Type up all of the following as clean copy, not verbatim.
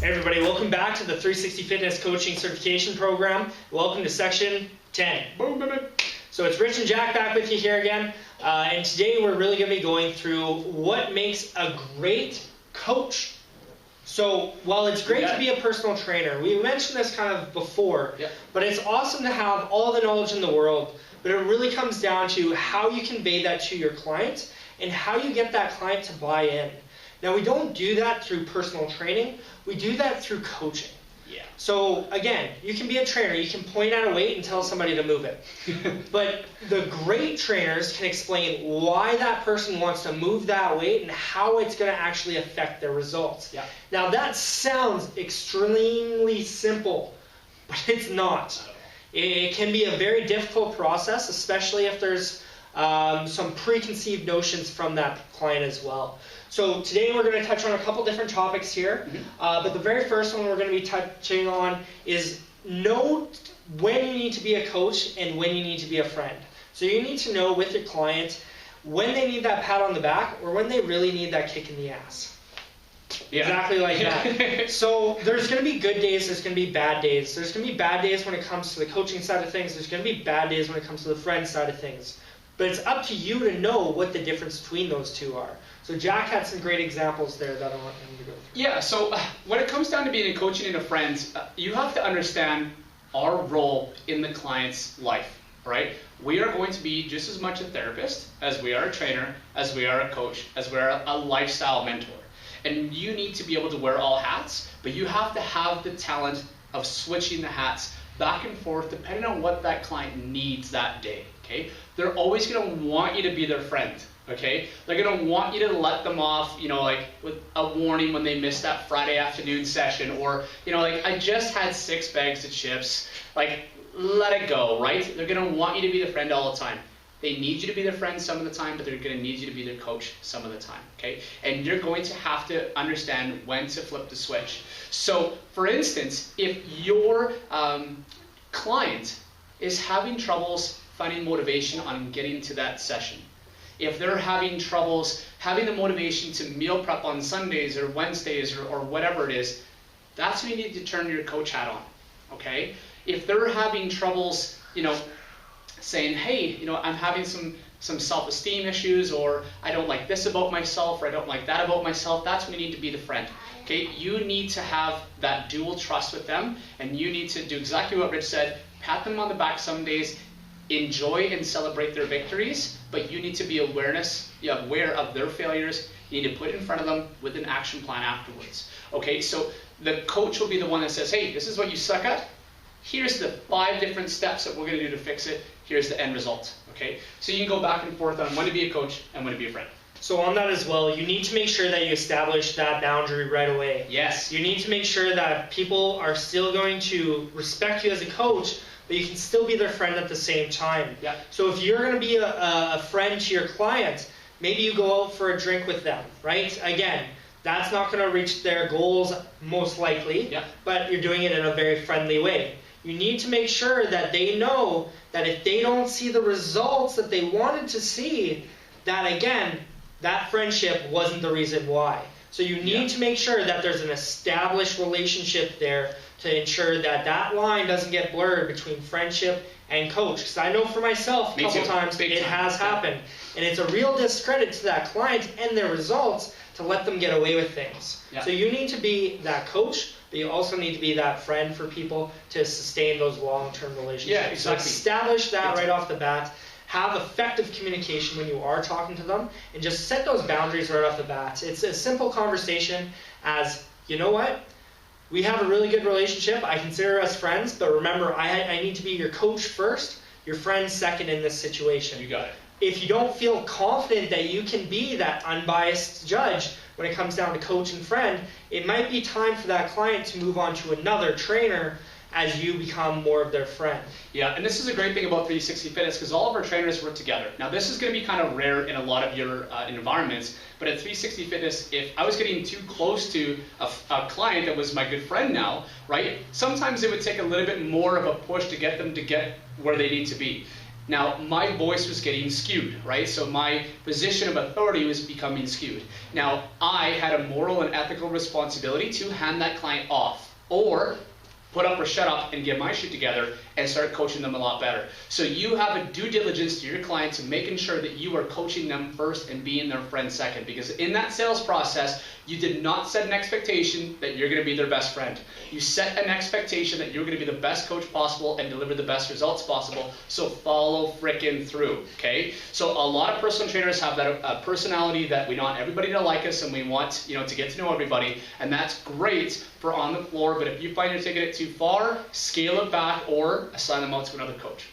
Hey everybody, welcome back to the 360 Fitness Coaching Certification Program. Welcome to Section 10. Boom, baby. So it's Rich and Jack back with you here again. And today we're really going to be going through what makes a great coach. So while it's great to be a personal trainer, we mentioned this kind of before, but it's awesome to have all the knowledge in the world, but it really comes down to how you convey that to your client and how you get that client to buy in. Now, we don't do that through personal training. We do that through coaching. Yeah. So again, you can be a trainer. You can point at a weight and tell somebody to move it. But the great trainers can explain why that person wants to move that weight and how it's going to actually affect their results. Yeah. Now, that sounds extremely simple, but it's not. It can be a very difficult process, especially if there's some preconceived notions from that client as well. So today we're going to touch on a couple different topics here, but the very first one we're going to be touching on is know when you need to be a coach and when you need to be a friend. So you need to know with your client when they need that pat on the back or when they really need that kick in the ass. Yeah. Exactly like that. So there's going to be good days, there's going to be bad days. There's going to be bad days when it comes to the coaching side of things, there's going to be bad days when it comes to the friend side of things. But it's up to you to know what the difference between those two are. So Jack had some great examples there that I want him to go through. Yeah, so when it comes down to being a coach and a friend, you have to understand our role in the client's life, right? We are going to be just as much a therapist as we are a trainer, as we are a coach, as we are a lifestyle mentor. And you need to be able to wear all hats, but you have to have the talent of switching the hats back and forth depending on what that client needs that day, okay? They're always going to want you to be their friend, okay? They're going to want you to let them off, you know, like with a warning when they miss that Friday afternoon session, or, you know, like I just had 6 bags of chips, like let it go, right? They're going to want you to be the friend all the time. They need you to be their friend some of the time, but they're going to need you to be their coach some of the time, okay? And you're going to have to understand when to flip the switch. So, for instance, if your client is having troubles finding motivation on getting to that session, if they're having troubles having the motivation to meal prep on Sundays or Wednesdays or whatever it is, that's when you need to turn your coach hat on, okay? If they're having troubles, you know, saying, hey, you know, I'm having some self-esteem issues, or I don't like this about myself, or I don't like that about myself, that's when you need to be the friend. Okay, you need to have that dual trust with them, and you need to do exactly what Rich said, pat them on the back some days, enjoy and celebrate their victories, but you need to be aware of their failures. You need to put it in front of them with an action plan afterwards. Okay, so the coach will be the one that says, hey, this is what you suck at. Here's the 5 different steps that we're going to do to fix it. Here's the end result. Okay, so you can go back and forth on when to be a coach and when to be a friend. So on that as well, you need to make sure that you establish that boundary right away. Yes. You need to make sure that people are still going to respect you as a coach, but you can still be their friend at the same time. Yeah. So if you're going to be a friend to your client, maybe you go out for a drink with them, right? Again, that's not going to reach their goals most likely, but you're doing it in a very friendly way. You need to make sure that they know that if they don't see the results that they wanted to see, that again, that friendship wasn't the reason why. So you need to make sure that there's an established relationship there to ensure that that line doesn't get blurred between friendship and coach. Because I know for myself, a couple times it has happened. And it's a real discredit to that client and their results to let them get away with things. Yeah. So you need to be that coach, but you also need to be that friend for people to sustain those long-term relationships. Yeah, exactly. So establish that right off the bat. Have effective communication when you are talking to them, and just set those boundaries right off the bat. It's a simple conversation as, you know what? We have a really good relationship. I consider us friends, but remember, I need to be your coach first, your friend second in this situation. You got it. If you don't feel confident that you can be that unbiased judge when it comes down to coach and friend, it might be time for that client to move on to another trainer as you become more of their friend. Yeah, and this is a great thing about 360 Fitness because all of our trainers work together. Now this is going to be kind of rare in a lot of your environments, but at 360 Fitness, if I was getting too close to a client that was my good friend now, right, sometimes it would take a little bit more of a push to get them to get where they need to be. Now, my voice was getting skewed, right? So my position of authority was becoming skewed. Now, I had a moral and ethical responsibility to hand that client off, or put up or shut up and get my shit together and start coaching them a lot better. So you have a due diligence to your clients and making sure that you are coaching them first and being their friend second. Because in that sales process, you did not set an expectation that you're going to be their best friend. You set an expectation that you're going to be the best coach possible and deliver the best results possible. So follow frickin' through, okay? So a lot of personal trainers have that personality that we want everybody to like us and we want, to get to know everybody, and that's great for on the floor. But if you find you're taking it too far, scale it back or assign them out to another coach.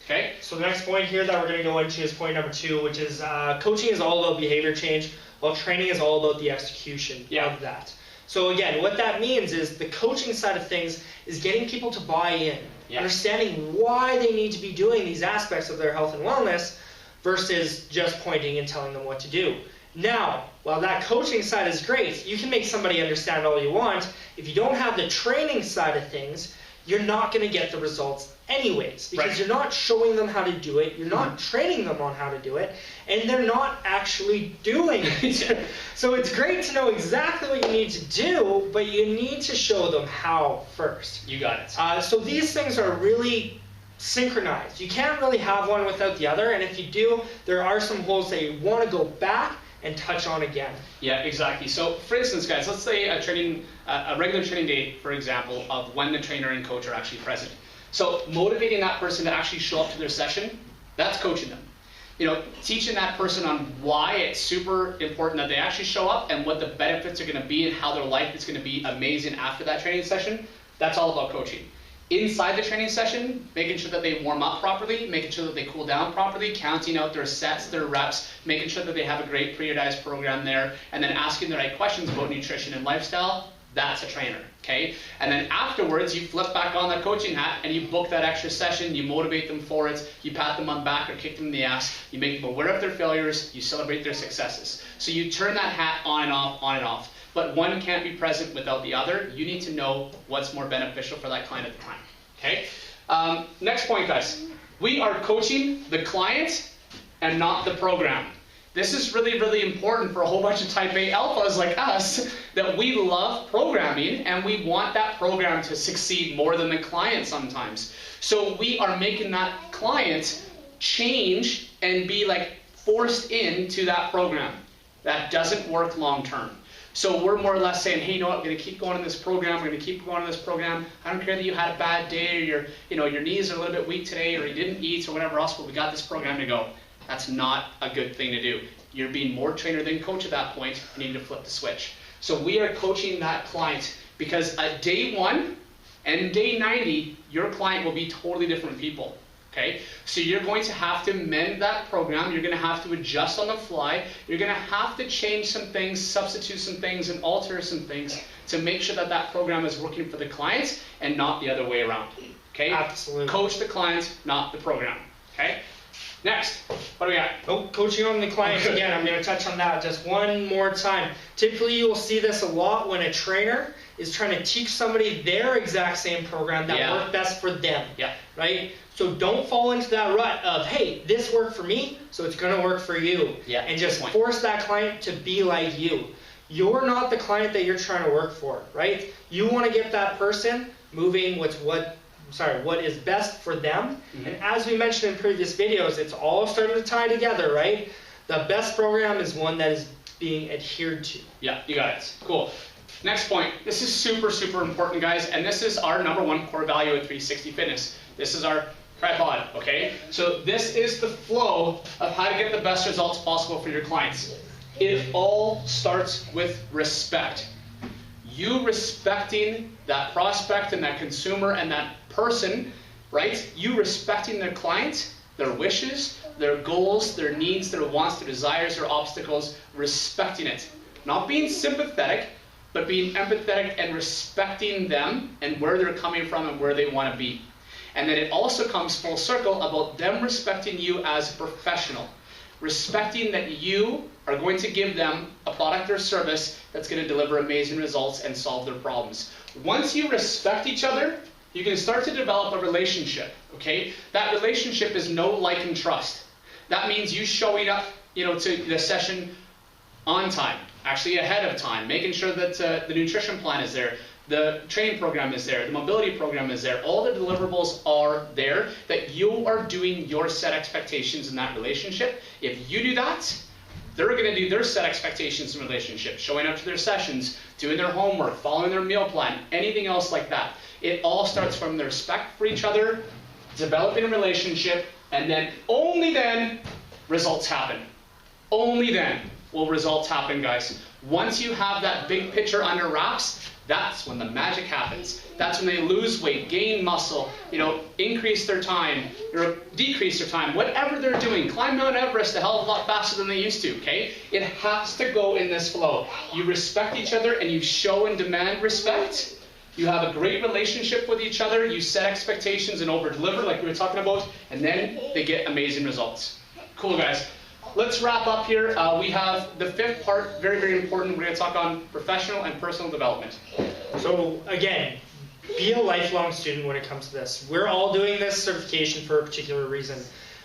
Okay? So the next point here that we're going to go into is point number 2, which is coaching is all about behavior change, while training is all about the execution of that. So again, what that means is the coaching side of things is getting people to buy in, understanding why they need to be doing these aspects of their health and wellness versus just pointing and telling them what to do. Now, while that coaching side is great, you can make somebody understand all you want. If you don't have the training side of things, you're not going to get the results anyways, because you're not showing them how to do it, you're not training them on how to do it, and they're not actually doing it. So it's great to know exactly what you need to do, but you need to show them how first. You got it. So these things are really synchronized. You can't really have one without the other, and if you do, there are some holes that you want to go back and touch on again. Yeah, exactly. So for instance, guys, let's say a regular training day, for example, of when the trainer and coach are actually present. So motivating that person to actually show up to their session, that's coaching them. Teaching that person on why it's super important that they actually show up and what the benefits are going to be and how their life is going to be amazing after that training session, that's all about coaching. Inside the training session, making sure that they warm up properly, making sure that they cool down properly, counting out their sets, their reps, making sure that they have a great periodized program there, and then asking the right questions about nutrition and lifestyle, that's a trainer, okay? And then afterwards, you flip back on that coaching hat and you book that extra session, you motivate them for it, you pat them on the back or kick them in the ass, you make them aware of their failures, you celebrate their successes. So you turn that hat on and off, on and off. But one can't be present without the other. You need to know what's more beneficial for that client at the time, okay? Next point, guys. We are coaching the client and not the program. This is really, really important for a whole bunch of type A alphas like us, that we love programming and we want that program to succeed more than the client sometimes. So we are making that client change and be forced into that program. That doesn't work long term. So we're more or less saying, hey, we're going to keep going in this program. We're going to keep going in this program. I don't care that you had a bad day or your knees are a little bit weak today or you didn't eat or whatever else, but we got this program to go. That's not a good thing to do. You're being more trainer than coach at that point. You need to flip the switch. So we are coaching that client because at day 1 and day 90, your client will be totally different people. Okay? So you're going to have to mend that program. You're going to have to adjust on the fly. You're going to have to change some things, substitute some things, and alter some things to make sure that that program is working for the client and not the other way around. Okay? Absolutely. Coach the client, not the program. Okay? Next, what do we got? Oh, coaching on the client again. I'm going to touch on that just one more time. Typically, you'll see this a lot when a trainer is trying to teach somebody their exact same program that worked best for them. Right? So don't fall into that rut of, hey, this worked for me, so it's going to work for you. And just force that client to be like you. You're not the client that you're trying to work for, right? You want to get that person moving with what is best for them. And as we mentioned in previous videos, it's all starting to tie together, right? The best program is one that is being adhered to. Yeah, you got it. Cool. Next point. This is super, super important, guys, and this is our #1 core value at 360 Fitness. This is our tripod, okay? So this is the flow of how to get the best results possible for your clients. It all starts with respect. You respecting that prospect and that consumer and that person, right? You respecting their client, their wishes, their goals, their needs, their wants, their desires, their obstacles, respecting it. Not being sympathetic, but being empathetic and respecting them and where they're coming from and where they want to be. And then it also comes full circle about them respecting you as a professional. Respecting that you are going to give them a product or service that's going to deliver amazing results and solve their problems. Once you respect each other, you can start to develop a relationship, okay? That relationship is know, like, and trust. That means you showing up, to the session on time, actually ahead of time, making sure that the nutrition plan is there, the training program is there, the mobility program is there, all the deliverables are there, that you are doing your set expectations in that relationship. If you do that, they're going to do their set expectations in relationship, showing up to their sessions, doing their homework, following their meal plan, anything else like that. It all starts from the respect for each other, developing a relationship, and then, only then, results happen. Only then will results happen, guys. Once you have that big picture under wraps, that's when the magic happens. That's when they lose weight, gain muscle, increase their time, or decrease their time, whatever they're doing. Climb Mount Everest a hell of a lot faster than they used to, okay? It has to go in this flow. You respect each other and you show and demand respect. You have a great relationship with each other. You set expectations and over-deliver like we were talking about, and then they get amazing results. Cool, guys. Let's wrap up here. We have the fifth part, very, very important. We're going to talk on professional and personal development. So again, be a lifelong student when it comes to this. We're all doing this certification for a particular reason.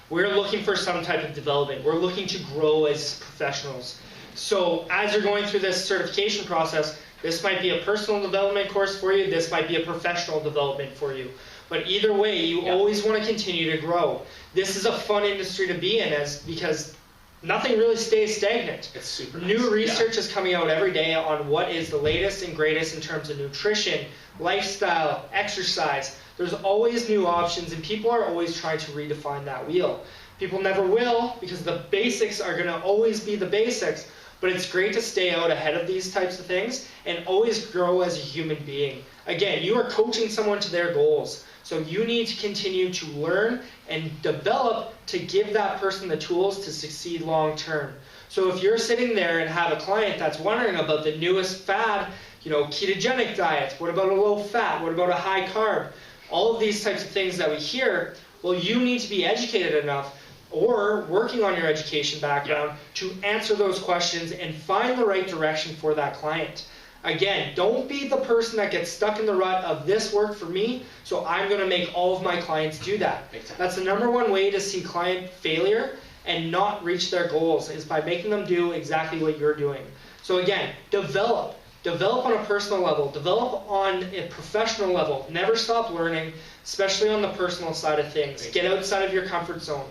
We're looking for some type of development. We're looking to grow as professionals. So as you're going through this certification process, this might be a personal development course for you. This might be a professional development for you. But either way, you always want to continue to grow. This is a fun industry to be in because nothing really stays stagnant. It's super New nice. research is coming out every day on what is the latest and greatest in terms of nutrition, lifestyle, exercise. There's always new options, and people are always trying to redefine that wheel. People never will, because the basics are going to always be the basics, but it's great to stay out ahead of these types of things and always grow as a human being. Again, you are coaching someone to their goals. So you need to continue to learn and develop to give that person the tools to succeed long term. So if you're sitting there and have a client that's wondering about the newest fad, ketogenic diet, what about a low fat, what about a high carb, all of these types of things that we hear, well, you need to be educated enough or working on your education background to answer those questions and find the right direction for that client. Again, don't be the person that gets stuck in the rut of this worked for me, so I'm going to make all of my clients do that. That's the #1 way to see client failure and not reach their goals, is by making them do exactly what you're doing. So again, develop. Develop on a personal level. Develop on a professional level. Never stop learning, especially on the personal side of things. Get outside of your comfort zone.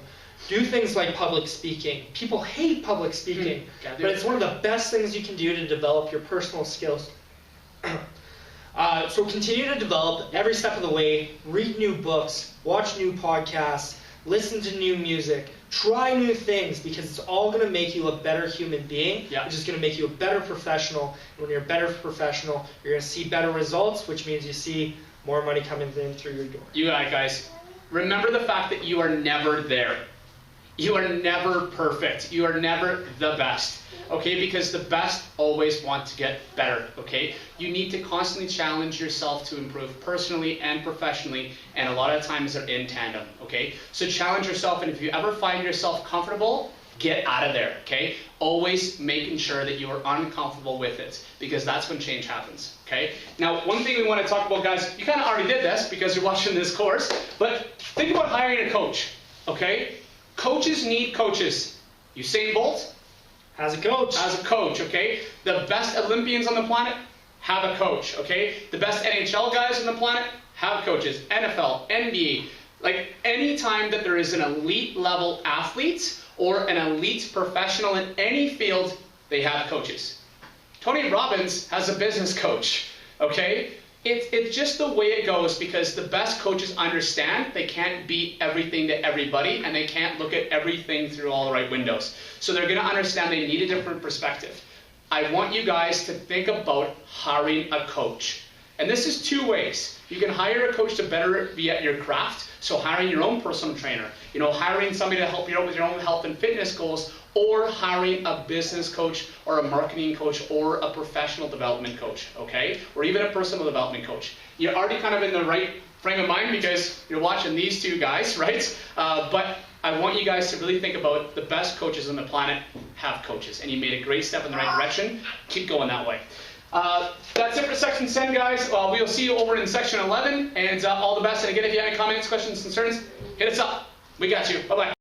Do things like public speaking. People hate public speaking, but it's one of the best things you can do to develop your personal skills. So continue to develop every step of the way. Read new books, watch new podcasts, listen to new music, try new things, because it's all going to make you a better human being, which is going to make you a better professional. And when you're a better professional, you're going to see better results, which means you see more money coming in through your door. You guys, remember the fact that you are never there. You are never perfect. You are never the best, okay? Because the best always want to get better, okay? You need to constantly challenge yourself to improve personally and professionally, and a lot of times they're in tandem, okay? So challenge yourself, and if you ever find yourself comfortable, get out of there, okay? Always making sure that you are uncomfortable with it, because that's when change happens, okay? Now, one thing we want to talk about, guys, you kind of already did this because you're watching this course, but think about hiring a coach, okay? Coaches need coaches. Usain Bolt has a coach. Has a coach, okay? The best Olympians on the planet have a coach, okay? The best NHL guys on the planet have coaches. NFL, NBA. Like, any time that there is an elite level athlete or an elite professional in any field, they have coaches. Tony Robbins has a business coach, okay? It's just the way it goes, because the best coaches understand they can't be everything to everybody, and they can't look at everything through all the right windows. So they're going to understand they need a different perspective. I want you guys to think about hiring a coach. And this is two ways. You can hire a coach to better be at your craft, so hiring your own personal trainer, hiring somebody to help you out with your own health and fitness goals, or hiring a business coach or a marketing coach or a professional development coach, okay? Or even a personal development coach. You're already kind of in the right frame of mind because you're watching these two guys, right? But I want you guys to really think about the best coaches on the planet have coaches, and you made a great step in the right direction. Keep going that way. That's it for section 10, guys. We'll see you over in section 11, and all the best. And again, if you have any comments, questions, concerns, hit us up. We got you. Bye-bye.